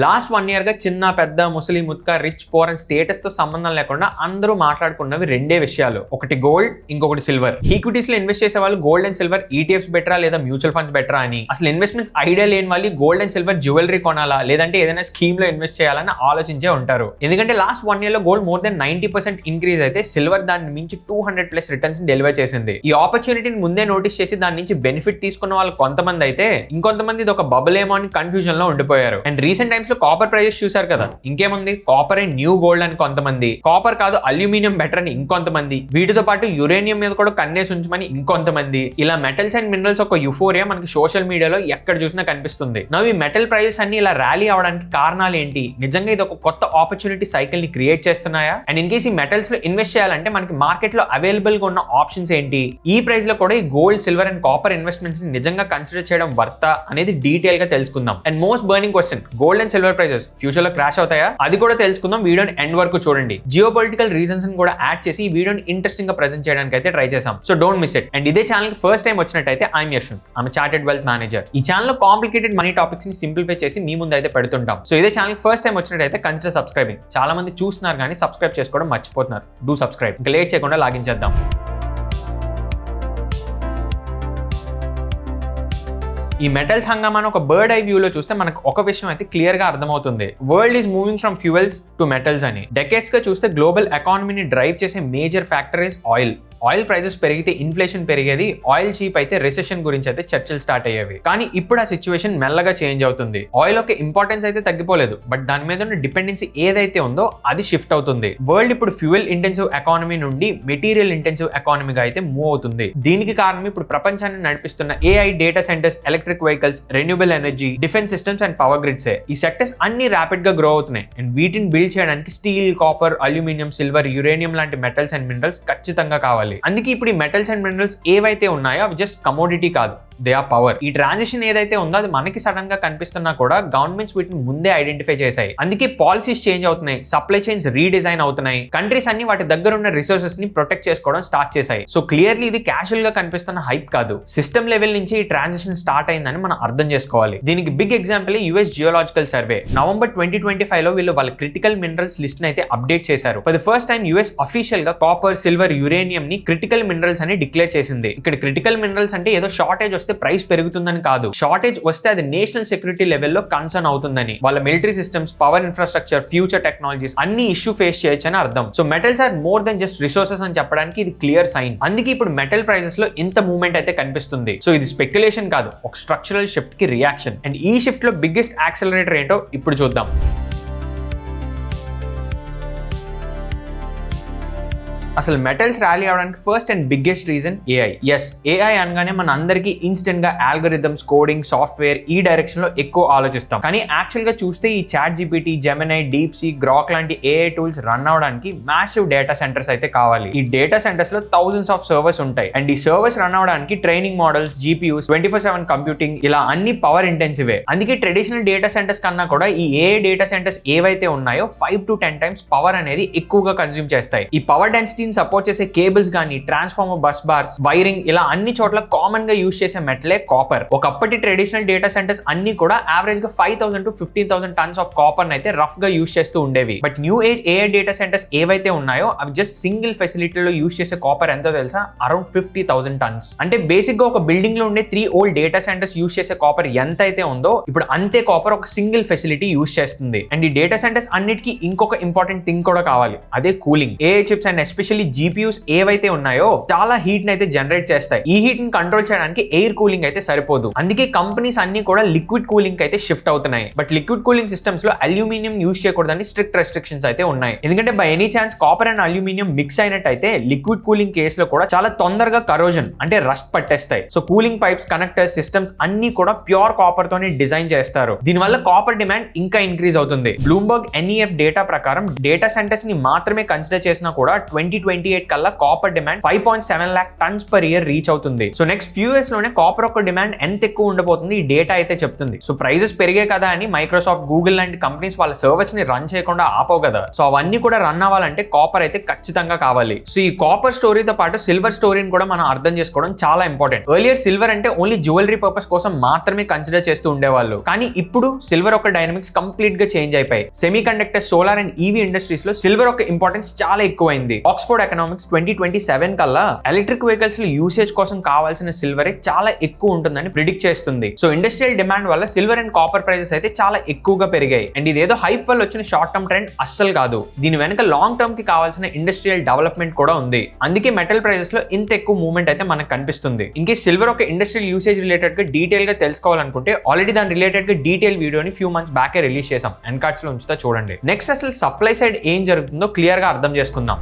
Last 1 year గా చిన్న పెద్ద ముసలి ముత్క రిచ్ పోర్ అండ్ స్టేటస్ తో సంబంధం లేకుండా అందరూ మాట్లాడుకున్నవి రెండే విషయాలు, ఒకటి గోల్డ్, ఇంకొకటి సిల్వర్. ఈక్విటీస్ లో ఇన్వెస్ట్ చేసే వాళ్ళు గోల్డ్ అండ్ సిల్వర్ ఈటీఎఫ్స్ బెటరా లేదా మ్యూచువల్ ఫండ్స్ బెటరా అని, అసలు ఇన్వెస్ట్మెంట్స్ ఐడియా లేని వాళ్ళు గోల్డ్ అండ్ సిల్వర్ జ్యువెలరీ కొనాలా లేదంటే ఏదైనా స్కీమ్ లో ఇన్వెస్ట్ చేయాలని ఆలోచించే ఉంటారు. ఎందుకంటే లాస్ట్ 1 year లో గోల్డ్ మోర్ దెన్ 90% ఇంక్రీజ్ అయితే సిల్వర్ దాని మించి 200+ రిటర్న్స్ డెలివర్ చేసింది. ఈ ఆపర్చునిటీని ముందే నోటీస్ చేసి దాని నుంచి బెనిఫిట్ తీసుకున్న వాళ్ళు కొంతమంది అయితే, ఇంకొంతమంది ఇది ఒక బబుల్ ఏమో అని కన్ఫ్యూజన్ లో ఉండిపోయారు. అండ్ రీసెంట్ టైమ్స్ లో కాపర్ ప్రైజెస్ చూసారు కదా, ఇంకేముంది కాపర్ ఏ న్యూ గోల్డ్ అని కొంతమంది, కాపర్ కాదు అల్యూమినియం బెటర్ అని ఇంకొంతమంది, వీటితో పాటు యురేనియం మీద కూడా కన్నేసి ఉంచమని ఇంకొంతమంది. ఇలా మెటల్స్ అండ్ మినరల్స్ ఒక యుఫోరియా మనకి సోషల్ మీడియాలో ఎక్కడ చూసినా కనిపిస్తుంది. నవ్వు ఈ మెటల్ ప్రైజెస్ అన్ని ఇలా ర్యాలీ అవడానికి కారణాలు ఏంటి? నిజంగా ఇది ఒక కొత్త ఆపర్చునిటీ సైకిల్ ని క్రియేట్ చేస్తున్నాయా? అండ్ ఇన్ కేస్ ఈ మెటల్స్ లో ఇన్వెస్ట్ చేయాలంటే మనకి మార్కెట్ లో అవైలబుల్ గా ఉన్న ఆప్షన్స్ ఏంటి? ఈ ప్రైస్ లో కూడా ఈ gold, silver and copper investments ని నిజంగా కన్సిడర్ చేయడం వర్తా అనేది డీటెయిల్ గా తెలుసుకుందాం. And most burning question, gold and silver prices future లో క్రాష్ అవుతాయా? అది కూడా తెలుసుకుందాం. వీడియోని ఎండ్ వరకు చూడండి. జియో పొలిటికల్ రీజన్స్ ని కూడా యాడ్ చేసి ఈ వీడియోని ఇంట్రెస్టింగ్ గా ప్రెజెంట్ చేయడానికి అయితే ట్రై చేసాం. So don't miss it. And ఇదే ఛానల్ కి ఫస్ట్ టైం వచ్చినట్టయితే I'm Yashwant, I'm chartered wealth manager. ఈ ఛానల్ లో కాంప్లికేటెడ్ మనీ టాపిక్స్ ని సింప్లిఫై చేసి మీ ముందు అయితే పెడుతుంటాం. సో ఇదే ఛానల్ కి ఫస్ట్ టైం వచ్చినట్టయితే కన్సిడర్ సబ్స్క్రైబింగ్. చాలా మంది చూస్తున్నారు కానీ సబ్స్క్రైబ్ చేసుకోవడం మర్చిపోతున్నారు. Do subscribe. ఇంకా లేట్ చేయకుండా లాగించేద్దాం. ఈ మెటల్స్ హంగామాను ఒక బర్డ్ ఐ వ్యూలో చూస్తే మనకు ఒక విషయం అయితే క్లియర్ గా అర్థమవుతుంది. World is moving from fuels to metals అని. డెకేడ్స్ గా చూస్తే గ్లోబల్ ఎకానమీని డ్రైవ్ చేసే major factor is oil. Oil prices పెరిగితే ఇన్ఫ్లేషన్ పెరిగేది, ఆయిల్ చీప్ అయితే రిసెషన్ గురించి అయితే చర్చలు స్టార్ట్ అయ్యేవి. కానీ ఇప్పుడు ఆ సిచ్యువేషన్ మెల్లగా చేంజ్ అవుతుంది. ఆయిల్ ఒక ఇంపార్టెన్స్ అయితే తగ్గిపోలేదు, బట్ దాని మీద ఉన్న డిపెండెన్సీ ఏదైతే ఉందో అది షిఫ్ట్ అవుతుంది. వరల్డ్ ఇప్పుడు ఫ్యూయల్ ఇంటెన్సివ్ ఎకానమీ నుండి మెటీరియల్ ఇంటెన్సివ్ ఎకానమీగా అయితే మూవ్ అవుతుంది. దీనికి కారణం ఇప్పుడు ప్రపంచాన్ని నడిపిస్తున్న AI, data centres, electric vehicles, renewable energy, defence systems and power గ్రిడ్సే. ఈ సెక్టర్స్ అన్ని ర్యాపిడ్ గా గ్రో అవుతున్నాయి. అండ్ వీటిని బిల్డ్ చేయడానికి steel, copper, aluminium, silver, uranium లాంటి మెటల్స్ అండ్ మినరల్స్ ఖచ్చితంగా కావాలి. అందుకే ఇప్పుడు ఈ మెటల్స్ అండ్ మినరల్స్ ఏవైతే ఉన్నాయో అవి జస్ట్ కమోడిటీ కాదు, దే ఆర్ పవర్. ఈ ట్రాన్సిషన్ ఏదైతే ఉందో అది మనకి సడన్ గా కనిపిస్తున్నా కూడా గవర్నమెంట్స్ వీటిని ముందే ఐడెంటిఫై చేశాయి. అందుకే పాలసీస్ చేంజ్ అవుతున్నాయి, సప్లై చైన్స్ రీడిజైన్ అవుతున్నాయి, కంట్రీస్ అన్ని వాటి దగ్గర ఉన్న రిసోర్సెస్ ని ప్రొటెక్ట్ చేసుకోవడం స్టార్ట్ చేశాయి. సో క్లియర్లీ ఇది క్యాజువల్ గా కనిపిస్తున్న హైప్ కాదు, సిస్టమ్ లెవెల్ నుంచి ఈ ట్రాన్సిషన్ స్టార్ట్ అయిందని మనం అర్థం చేసుకోవాలి. దీనికి big example US geological survey. November 2025 లో వీళ్ళు వాళ్ళ క్రిటికల్ మినరల్స్ లిస్ట్ ని అయితే అప్డేట్ చేశారు. For the first time US official గా కాపర్, సిల్వర్, యురేనియం ని క్రిటికల్ మినరల్స్ అని డిక్లేర్ చేసింది. ఇక్కడ క్రిటికల్ మినరల్స్ అంటే ఏదో షార్టేజ్ వస్తే ప్రైస్ పెరుగుతుందని కాదు, షార్టేజ్ వస్తే అది నేషనల్ సెక్యూరిటీ లెవెల్లో కన్సర్న్ అవుతుందని, వాళ్ళ military systems, power infrastructure, future technologies అన్ని ఇష్యూ ఫేస్ చేయొచ్చని అర్థం. So metals are more than just resources అని చెప్పడానికి ఇది క్లియర్ సైన్. అందుకే ఇప్పుడు మెటల్ ప్రైజెస్ లో ఇంత మూవ్మెంట్ అయితే కనిపిస్తుంది. సో ఇది స్పెక్యులేషన్ కాదు, ఒక స్ట్రక్చరల్ షిఫ్ట్ కి రియాక్షన్. అండ్ ఈ షిఫ్ట్ లో బిగ్గెస్ట్ యాక్సలరేటర్ ఏంటో ఇప్పుడు చూద్దాం. అసలు మెటల్స్ ర్యాలీ అవడానికి first and biggest reason AI. Yes, AI అనగానే మన అందరికీ ఇన్స్టెంట్ గా ఆల్గోరిథమ్స్, కోడింగ్, సాఫ్ట్వేర్ ఈ డైరెక్షన్ లో ఎక్కువ ఆలోచిస్తాం. కానీ యాక్చువల్ గా చూస్తే ఈ ChatGPT, Gemini, DeepSeek, Grok లాంటి ఏఐ టూల్స్ రన్ అవడానికి మ్యాసివ్ డేటా సెంటర్స్ అయితే కావాలి. ఈ డేటా సెంటర్స్ లో థౌసండ్స్ ఆఫ్ సర్వర్స్ ఉంటాయి. అండ్ ఈ సర్వర్స్ రన్ అవడానికి ట్రైనింగ్ మోడల్స్, జీపీయూస్, 24/7 కంప్యూటింగ్ ఇలా అన్ని పవర్ ఇంటెన్సివే. అందుకే ట్రెడిషనల్ డేటా సెంటర్స్ కన్నా కూడా ఈ ఏఐ డేటా సెంటర్స్ ఏవైతే ఉన్నాయో 5 to 10 times పవర్ అనేది ఎక్కువగా కన్స్యూమ్ చేస్తాయి. ఈ పవర్ డెన్సిటీ సపోర్ట్ చేసే కేబుల్స్ గానీ, ట్రాన్స్ఫార్మర్, బస్ బార్స్, వైరింగ్ ఇలా అన్ని చోట్ల కామన్ గా యూజ్ చేసే మెటలే కాపర్. ఒకప్పటి ట్రెడిషనల్ డేటా సెంటర్స్ అన్ని కూడా యావరేజ్ గా 5,000 to 15,000 tons ఆఫ్ కాపర్ అయితే రఫ్ గా యూజ్ చేస్తూ ఉండేవి. But new age AI data centres ఏవైతే ఉన్నాయో అవి జస్ట్ సింగిల్ ఫెసిలిటీలో యూజ్ చేసే కాపర్ ఎంతో తెలుసా? Around 50,000 tons. అంటే బేసిక్ గా ఒక బిల్డింగ్ లో ఉండే 3 ఓల్డ్ డేటా సెంటర్స్ యూజ్ చేసే కాపర్ ఎంత అయితే ఉందో ఇప్పుడు అంతే కాపర్ ఒక సింగిల్ ఫెసిలిటీ యూజ్ చేస్తుంది. అండ్ ఈ డేటా సెంటర్స్ అన్నిటికీ ఇంకొక ఇంపార్టెంట్ థింగ్ కూడా కావాలి, అదే cooling. AI chips and especially GPUs ఏవైతే ఉన్నాయో చాలా హీట్ అయితే జనరేట్ చేస్తాయి. ఈ హీట్ ని కంట్రోల్ చేయడానికి ఎయిర్ కూలింగ్ అయితే సరిపోదు. అందుకే కంపెనీస్ అన్ని కూడా లిక్విడ్ కూలింగ్ అయితే షిఫ్ట్ అవుతున్నాయి. బట్ లిక్విడ్ కూలింగ్ సిస్టమ్స్ లో అల్యూమినియం యూజ్ చేయకూడదని స్ట్రిక్ట్ రెస్ట్రిక్షన్స్ అయితే ఉన్నాయి. ఎందుకంటే by any chance copper and aluminium mix అయినట్టయితే లిక్విడ్ కూలింగ్ కేస్ లో కూడా చాలా తొందరగా కరోజన్ అంటే రస్ట్ పట్టేస్తాయి. So cooling pipes, connectors, systems అన్ని కూడా ప్యూర్ కాపర్ తోనే డిజైన్ చేస్తారు. దీనివల్ల కాపర్ డిమాండ్ ఇంకా ఇంక్రీజ్ అవుతుంది. బ్లూంబర్గ్ NEF డేటా ప్రకారం డేటా సెంటర్స్ ని మాత్రమే కన్సిడర్ చేసినా కూడా 20 2028 కల్లా copper demand 5.7 lakh tons per year reach అవుతుంది. సో నెక్స్ట్ ఫ్యూ ఇయర్స్ లోనే కాపర్ యొక్క డిమాండ్ ఎంత ఎక్కువ ఉండబోతుంది ఈ డేటా అయితే చెప్తుంది. సో ప్రైజెస్ పెరిగే కదా అని మైక్రోసాఫ్ట్, గూగుల్ లాంటి కంపెనీస్ వాళ్ళ సర్వర్స్ ని రన్ చేయకుండా ఆపవు కదా. సో అవన్నీ కూడా రన్ అవ్వాలంటే కాపర్ అయితే ఖచ్చితంగా కావాలి. సో ఈ కాపర్ స్టోరీతో పాటు సిల్వర్ స్టోరీని కూడా మనం అర్థం చేసుకోవడం చాలా ఇంపార్టెంట్. ఎర్లియర్ సిల్వర్ అంటే ఓన్లీ జ్యువెలరీ పర్పస్ కోసం మాత్రమే కన్సిడర్ చేస్తూ ఉండేవాళ్ళు. కానీ ఇప్పుడు సిల్వర్ యొక్క డైనమిక్స్ కంప్లీట్ గా చేంజ్ అయిపోయి semi conductor, solar and EV industries లో సిల్వర్ యొక్క ఇంపార్టెన్స్ చాలా ఎక్కువైంది. ఆక్స్ఫోర్డ్ ఎకనామిక్స్ 2027 కల్లా ఎలక్ట్రిక్ వెహికల్స్ లో యూసేజ్ కోసం కావాల్సిన సిల్వర్ చాలా ఎక్కువ ఉంటుందని ప్రిడిక్ట్ చేస్తుంది. సో ఇండస్ట్రియల్ డిమాండ్ వల్ల సిల్వర్ అండ్ కాపర్ ప్రైసెస్ అయితే చాలా ఎక్కువగా పెరిగాయి. అండ్ ఇదేదో హైప్ వల్ల వచ్చిన షార్ట్ టర్మ్ ట్రెండ్ అస్సలు కాదు. దీని వెనక లాంగ్ టర్మ్ కి కావాల్సిన ఇండస్ట్రియల్ డెవలప్మెంట్ కూడా ఉంది. అందుకే మెటల్ ప్రైసెస్ లో ఇంత ఎక్కువ మూవ్మెంట్ అయితే మనకు కనిపిస్తుంది. ఇంకే సిల్వర్ ఒక ఇండస్ట్రియల్ యూసేజ్ రిలేటెడ్ గా డీటెయిల్ గా తెలుసుకోవాలనుకుంటే ఆల్రెడీ దాని రిలేటెడ్ గా డీటెయిల్ వీడియోని ఫ్యూ మంత్స్ బ్యాక్ రిలీజ్ చేసాం. ఎండ్ కార్డ్స్ లో ఉంచుతా చూడండి. నెక్స్ట్ అసలు సప్లై సైడ్ ఏం జరుగుతుందో క్లియర్ గా అర్థం చేసుకుందాం.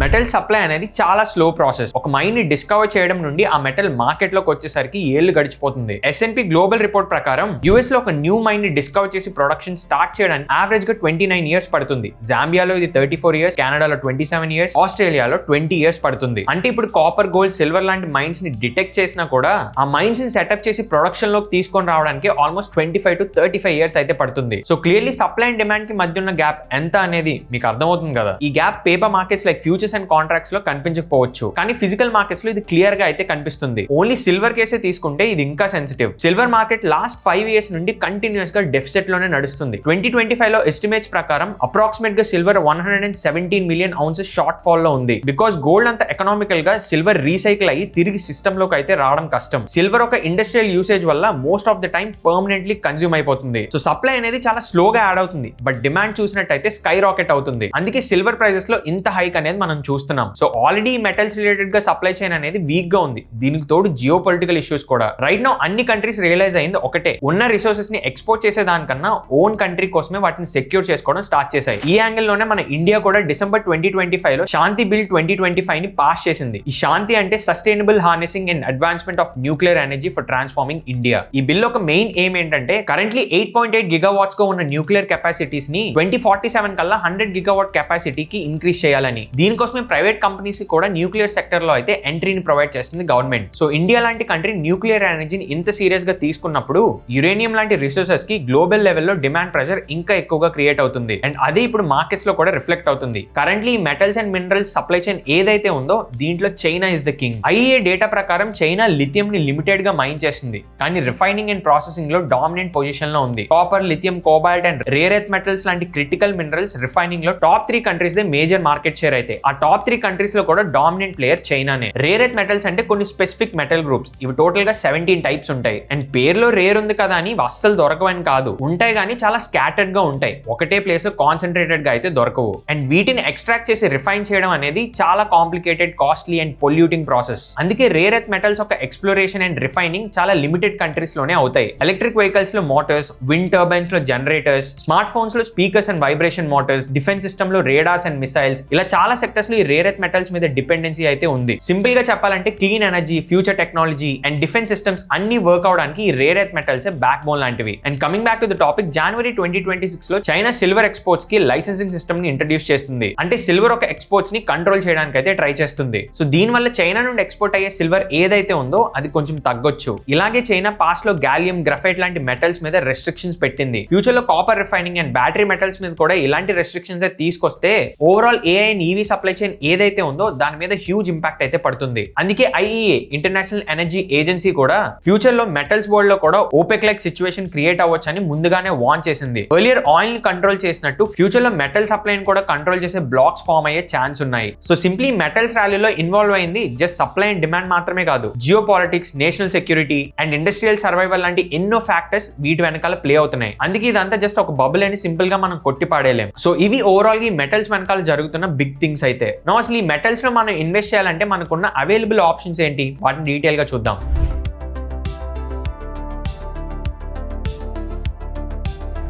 మెటల్ సప్లై అనేది చాలా స్లో ప్రాసెస్. ఒక మైన్ ని డిస్కవర్ చేయడం నుండి ఆ మెటల్ మార్కెట్ లోకి వచ్చేసరికి ఏళ్లు గడిచిపోతుంది. S&P గ్లోబల్ రిపోర్ట్ ప్రకారం యుఎస్ లో ఒక న్యూ మైన్ ని డిస్కవర్ చేసి ప్రొడక్షన్ స్టార్ట్ చేయడానికి యావరేజ్ గా 29 ఇయర్స్ పడుతుంది. జాంబియాలో ఇది 34 ఇయర్స్, కెనడాలో 27 ఇయర్స్, ఆస్ట్రేలియాలో 20 ఇయర్స్ పడుతుంది. అంటే ఇప్పుడు కాపర్, గోల్డ్, సిల్వర్ లాంటి మైన్స్ ని డిటెక్ట్ చేసినా కూడా ఆ మైన్స్ ని సెటప్ చేసి ప్రొడక్షన్ లోకి తీసుకొని రావడానికి ఆల్మోస్ట్ 25 to 35 ఇయర్స్ అయితే పడుతుంది. So clearly supply and demand కి మధ్య ఉన్న గ్యాప్ ఎంత అనేది మీకు అర్థమవుతుంది కదా. ఈ gap paper markets like futures and contracts లో కనిపించకపోవచ్చు, కానీ ఫిజికల్ మార్కెట్స్ లో ఇది క్లియర్ గా అయితే కనిపిస్తుంది. ఓన్లీ సిల్వర్ కేసే తీసుకుంటే ఇది ఇంకా sensitive. Silver market last 5 years నుండి కంటిన్యూస్ గా డెఫిసిట్ లోనే నడుస్తుంది. 2025 లో ఎస్టిమేట్స్ ప్రకారం అప్రాక్సిమేట్ గా silver 117 million ounces short fall లో ఉంది. బికాస్ గోల్డ్ అంత ఎకనామికల్ గా సిల్వర్ రీసైకిల్ అయ్యి తిరిగి సిస్టమ్ లోకి అయితే రావడం కష్టం. సిల్వర్ ఒక ఇండస్ట్రియల్ యూసేజ్ వల్ల most of the time permanently consume అయిపోతుంది. సో సప్లై అనేది చాలా స్లోగా యాడ్ అవుతుంది, బట్ డిమాండ్ చూసినట్టయితే స్కై రాకెట్ అవుతుంది. అందుకే సిల్వర్ ప్రైజెస్ లో ఇంత హైక్ అనేది మనం చూస్తున్నాం. సో ఆల్రెడీ మెటల్స్ రిలేటెడ్ గా సప్లై చైన్ అనేది వీక్ గా ఉంది. దీనికి తోడు జియో పొలిటికల్ ఇష్యూస్ కూడా. రైట్ నౌ అన్ని కంట్రీస్ రియలైజ్ అయింది ఒకటే, ఉన్న రిసోర్సెస్ ని ఎక్స్పోర్ట్ చేసే దానికన్నా ఓన్ కంట్రీ కోసమే వాటిని సెక్యూర్ చేసుకోవడం స్టార్ట్ చేశాయి. ఈ యాంగిల్ లోనే మన ఇండియా కూడా డిసెంబర్ 2025 లో శాంతి బిల్ 2025 ని పాస్ చేసింది. ఈ శాంతి అంటే sustainable harnessing and advancement of nuclear energy for transforming India. ఈ బిల్ ఒక మెయిన్ ఎయిమ్ ఏంటంటే కరెంట్లీ 8.8 గిగావాట్స్ గా ఉన్న న్యూక్లియర్ కెపాసిటీస్ ని 2047 కల్లా 100 గిగావాట్ కెపాసిటీకి ఇంక్రీజ్ చేయాలని. దీనికోసమే ప్రైవేట్ కంపెనీస్ కి కూడా న్యూక్లియర్ సెక్టర్ లో అయితే ఎంట్రీని ప్రొవైడ్ చేస్తుంది గవర్నమెంట్. సో ఇండియా లాంటి కంట్రీ న్యూక్లియర్ ఎనర్జీని ఇంత సీరియస్ గా తీసుకున్నప్పుడు యురేనియం లాంటి రిసోర్సెస్ కి గ్లోబల్ లెవెల్లో డిమాండ్ ప్రెషర్ ఇంకా ఎక్కువగా క్రియేట్ అవుతుంది. అండ్ అదే ఇప్పుడు మార్కెట్స్ లో కూడా రిఫ్లెక్ట్ అవుతుంది. Currently metals and minerals supply chain ఏదైతే ఉందో దీంట్లో China is the king. IEA data ప్రకారం చైనా లిథియం ని లిమిటెడ్ గా మైన్ చేస్తుంది, కానీ రిఫైనింగ్ అండ్ ప్రాసెసింగ్ లో డామినెంట్ పొజిషన్ లో ఉంది. Copper, lithium, cobalt and rare earth metals లాంటి క్రిటికల్ మినరల్స్ రిఫైనింగ్ లో టాప్ 3 కంట్రీస్ దే మేజర్ మార్కెట్ షేర్ అయితే ఆ టాప్ 3 కంట్రీస్ లో కూడా డామినెంట్ ప్లేయర్ చైనానే. రేర్ ఎర్త్ మెటల్స్ అంటే కొన్ని స్పెసిఫిక్ మెటల్ గ్రూప్స్. ఇవి టోటల్ గా 17 టైప్స్ ఉంటాయి. అండ్ పేరులో రేర్ ఉంది కదా అని అస్సలు దొరకవని కాదు, ఉంటాయి కానీ చాలా స్కాటర్డ్ గా ఉంటాయి. ఒకటే ప్లేస్ లో కాన్సన్ట్రేటెడ్ గా అయితే దొరకవు. అండ్ వీటిని ఎక్స్ట్రాక్ట్ చేసి రిఫైన్ చేయడం అనేది చాలా complicated, costly and polluting process. అందుకే రేర్ ఎర్త్ మెటల్స్ ఒక ఎక్స్ప్లోరేషన్ అండ్ రిఫైనింగ్ చాలా లిమిటెడ్ కంట్రీస్ లోనే అవుతాయి. ఎలక్ట్రిక్ వెహికల్స్ లో మోటార్స్, విండ్ టర్బైన్స్ లో జనరేటర్స్, స్మార్ట్ ఫోన్స్ లో speakers and vibration Motors, defence system లో రేడార్స్ అండ్ మిసైల్స్, ఇలా చాలా సెక్టర్స్ లో ఈ రేర్ ఎర్త్ మెటల్స్ మీద డిపెండెన్సీ అయితే ఉంది. సింపుల్ గా చెప్పాలంటే clean energy, future technology and defence systems అన్ని వర్క్ అవడానికి ఈ rare earth metals backbone లాంటివి. And coming back to the topic, జనవరి 2026 లో చైనా సిల్వర్ ఎక్స్పోర్ట్స్ కి లైసెన్సింగ్ సిస్టమ్ ని ఇంట్రడ్యూస్ చేస్తుంది. అంటే సిల్వర్ ఒక ఎక్స్పోర్ట్స్ ని కంట్రోల్ చేయడానికి అయితే ట్రై చేస్తుంది. సో దీని వల్ల చైనా నుండి ఎక్స్పోర్ట్ అయ్యే సిల్వర్ ఏదైతే ఉందో అది కొంచెం తగ్గొచ్చు. ఇలాగే చైనా పాస్ట్ లో గాలియం, గ్రఫైట్ లాంటి మెటల్స్ మీద రెస్ట్రిక్షన్స్ పెట్టింది. ఫ్యూచర్ లో copper refining and battery metals మీద కూడా ఇలాంటి రెస్ట్రిక్షన్స్ తీసుకొస్తే overall AI and EV supply chain ఏదైతే ఉందో దాని మీద హ్యూజ్ ఇంపాక్ట్ అయితే పడుతుంది. అందుకే IEA ఇంటర్నేషనల్ ఎనర్జీ ఏజెన్సీ కూడా ఫ్యూచర్ లో మెటల్స్ వరల్డ్ లో కూడా ఓపెక్ లైక్ సిచ్యువేషన్ క్రియేట్ అవ్వచ్చు అని ముందుగానే వార్న్ చేసింది. ఎర్లియర్ ఆయిల్ ని కంట్రోల్ చేసినట్టు ఫ్యూచర్ లో మెటల్ సప్లై కూడా కంట్రోల్ చేసే బ్లాక్స్ ఫామ్ అయ్యే ఛాన్స్ ఉన్నాయి. సో సింప్లీ మెటల్స్ ర్యాలీలో ఇన్వాల్వ్ అయింది జస్ట్ సప్లై అండ్ డిమాండ్ మాత్రమే కాదు, geo politics, national security and industrial survival లాంటి ఎన్నో ఫ్యాక్టర్స్ వీటి వెనకాల ప్లే అవుతున్నాయి. అందుకే ఇదంతా జస్ట్ ఒక బబుల్ అని సింపుల్ గా మనం కొట్టి పాడేలేం. సో ఇవి ఓవరాల్ గా మెటల్స్ వెనకాల జరుగుతున్న బిగ్ థింగ్స్ అయితే. నో అసలు ఈ మెటల్స్ లో మనం ఇన్వెస్ట్ చేయాలంటే మనకున్న అవైలబుల్ ఆప్షన్స్ ఏంటి, వాటిని డీటెయిల్ గా చూద్దాం.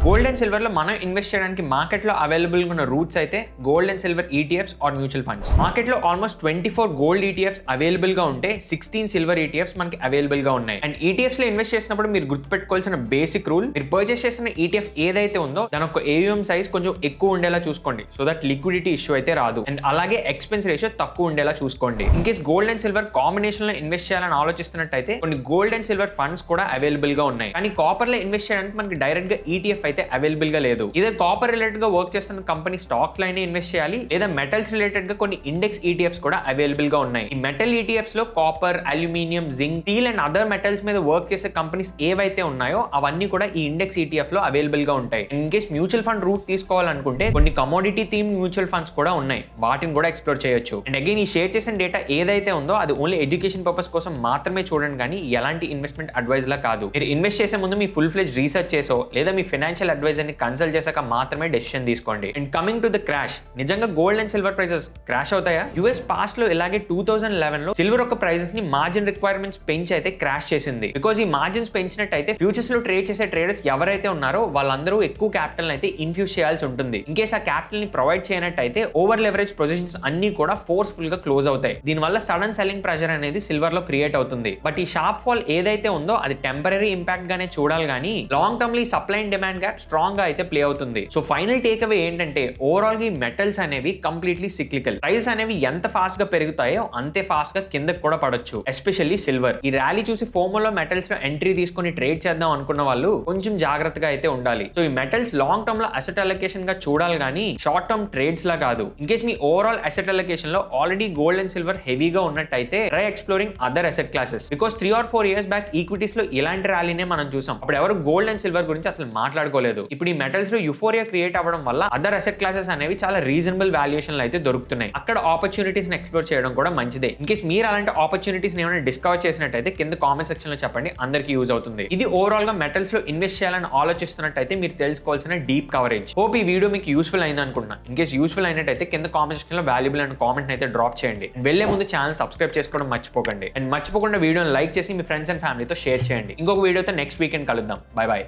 గోల్డ్ అండ్ సిల్వర్ లో మనం ఇన్వెస్ట్ చేయడానికి మార్కెట్ లో అవైలబుల్ గా ఉన్న రూట్స్ అయితే gold and silver ETFs or mutual funds. Market లో ఆల్మోస్ట్ 24 గోల్డ్ ETFs అవైలబుల్ గా ఉంటే 16 సిల్వర్ ETFs మనకి అవైలబుల్ గా ఉన్నాయి. అండ్ ETFs లో ఇన్వెస్ట్ చేసినప్పుడు మీరు గుర్తుపెట్టుకోవాల్సిన బేసిక్ రూల్, మీరు పర్చేస్ చేసిన ETF ఏదైతే ఉందో దాని ఒక AUM సైజ్ కొంచెం ఎక్కువ ఉండేలా చూసుకోండి, సో దట్ లిక్విడిటీ ఇష్యూ అయితే రాదు. అండ్ అలాగే ఎక్స్పెన్స్ రేషియో తక్కువ ఉండేలా చూసుకోండి. In case gold and silver combination లో ఇన్వెస్ట్ చేయాలని ఆలోచిస్తున్నట్టయితే కొన్ని గోల్డ్ అండ్ సిల్వర్ ఫండ్స్ కూడా అవైలబుల్ గా ఉన్నాయి. కానీ కాపర్ లో ఇన్వెస్ట్ చేయడానికి మనకి డైరెక్ట్ గా ETF అయితే అవైలబుల్ గా లేదు. ఇదే కాపర్ రిలేటెడ్ గా వర్క్ చేస్తున్న కంపెనీ స్టాక్స్ లైన్ ఇన్వెస్ట్ చేయాలి, లేదా మెటల్స్ రిలేటెడ్ గా కొన్ని ఇండెక్స్ ETFs కూడా అవైలబుల్ గా ఉన్నాయి. ఈ మెటల్ ETFs లో copper, aluminium, zinc, steel and other metals మీద వర్క్ చేసే కంపెనీస్ ఏవైతే ఉన్నాయో అవన్నీ కూడా ఈ ఇండెక్స్ ETF లో అవైలబుల్ గా ఉంటాయి. In case mutual fund route తీసుకోవాలనుకుంటే కొన్ని కమోడిటీ థీమ్ మ్యూచువల్ ఫండ్స్ కూడా ఉన్నాయి, వాటిని కూడా ఎక్స్ప్లోర్ చేయొచ్చు. అండ్ అగైన్ ఈ షేర్ చేసిన డేటా ఏదైతే ఉందో అది ఓన్లీ ఎడ్యుకేషన్ పర్పస్ కోసం మాత్రమే చూడండి, కానీ ఎలాంటి ఇన్వెస్ట్మెంట్ అడ్వైజ్ లా కాదు. మీరు ఇన్వెస్ట్ చేసే ముందు మీ ఫుల్ ఫ్లెజ్ రీసెర్చ్ చేసో లేదా మీ ఫైనాన్షియల్ అడ్వైజర్ ని కన్సల్ట్ చేశాక మాత్రమే డెసిషన్ తీసుకోండి. And coming to the crash, నిజంగా gold and silver prices crash అవుతాయా? US పాస్ట్ లో ఇలాగే 2011 లో సిల్వర్ యొక్క ప్రైసెస్ ని మార్జిన్ రిక్వైర్మెంట్స్ పెంచి అయితే క్రాష్ చేసింది. బికాజ్ ఈ మార్జిన్స్ పెంచినట్టయితే ఫ్యూచర్స్ లో ట్రేడ్ చేసే ట్రేడర్స్ ఎవరైతే ఉన్నారో వాళ్ళందరూ ఎక్కువ క్యాపిటల్ అయితే ఇన్ఫ్యూజ్ చేయాల్సి ఉంటుంది. ఇన్ కేస్ ఆ క్యాపిటల్ ని ప్రొవైడ్ చేయనట్టయితే ఓవర్ లెవరేజ్ పొజిషన్స్ అన్ని కూడా ఫోర్స్ఫుల్ గా క్లోజ్ అవుతాయి. దీనివల్ల సడన్ సెల్లింగ్ ప్రెషర్ అనేది సిల్వర్ లో క్రియేట్ అవుతుంది. బట్ ఈ షార్ప్ ఫాల్ ఏదైతే ఉందో అది టెంపరరీ ఇంపాక్ట్ గానే చూడాలి, కానీ లాంగ్ టర్మ్ లో supply and demand gap strong గా అయితే ప్లే అవుతుంది. సో ఫైనల్ టేక్ అవే ఏంటంటే ఓవరాల్ గా ఈ మెటల్స్ అనేవి కంప్లీట్లీ సిక్లికల్. ప్రైస్ అనేవి ఎంత ఫాస్ట్ గా పెరుగుతాయో అంతే ఫాస్ట్ గా కిందకి కూడా పడొచ్చు, ఎస్పెషల్లీ సిల్వర్. ఈ ర్యాలీ చూసి ఫోమోలో మెటల్స్ లో ఎంట్రీ తీసుకొని ట్రేడ్ చేద్దాం అనుకున్న వాళ్ళు కొంచెం జాగ్రత్తగా అయితే ఉండాలి. సో ఈ మెటల్స్ లాంగ్ టర్మ్ లో అసెట్ అలొకేషన్ గా చూడాలి, కానీ షార్ట్ టర్మ్ ట్రేడ్స్ లా కాదు. In case me overall asset allocation లో ఆల్రెడీ గోల్డ్ అండ్ సిల్వర్ హెవీగా ఉన్నట్టయితే try exploring other asset classes. Because 3 or 4 years back equities లో ఇలాంటి ర్యాలీనే మనం చూసాం. అప్పుడు ఎవరు గోల్డ్ అండ్ సిల్వర్ గురించి అసలు మాట్లాడుకోలేదు. ఇప్పుడు ఈ మెటల్స్ లో యుఫోరియా క్రియేట్ అవ్వడం వల్ల అదర్ అసెట్ క్లాసెస్ అనేవి చాలా రీజనబుల్ వాల్యుయేషన్ అయితే దొరుకుతున్నాయి. అక్కడ ఆపర్చునిటీస్ ఎక్స్ప్లోర్ చేయడం కూడా మంచిదే. ఇన్ కేస్ మీరు అలాంటి ఆపర్చునిటీస్ ఏమైనా డిస్కవర్ చేసినట్టయితే కింద కామెంట్ సెక్షన్ లో చెప్పండి, అందరికీ యూజ్ అవుతుంది. ఇది ఓవరాల్ గా మెటల్స్ లో ఇన్వెస్ట్ చేయాలని ఆలోచిస్తున్నట్టయితే మీరు తెలుసుకోవాల్సిన డీప్ కవరేజ్. హోప్ ఈ వీడియో మీకు యూస్ఫుల్ అయింది అనుకుంటున్నా. ఇన్ కేస్ యూస్ఫుల్ అయినట్టయితే కింద కామెంట్ సెక్షన్ లో వాల్యుబుల్ అండ్ కామెంట్ అయితే డ్రాప్ చేయండి. వెళ్లే ముందు ఛానల్ సబ్స్క్రైబ్ చేసుకోవడం మర్చిపోకండి. అండ్ మర్చిపోకుండా వీడియోని లైక్ చేసి మీ ఫ్రెండ్స్ అండ్ ఫ్యామిలీతో షేర్ చేయండి. ఇంకొక వీడియోతో నెక్స్ట్ వీకెండ్ కలుద్దాం. By by.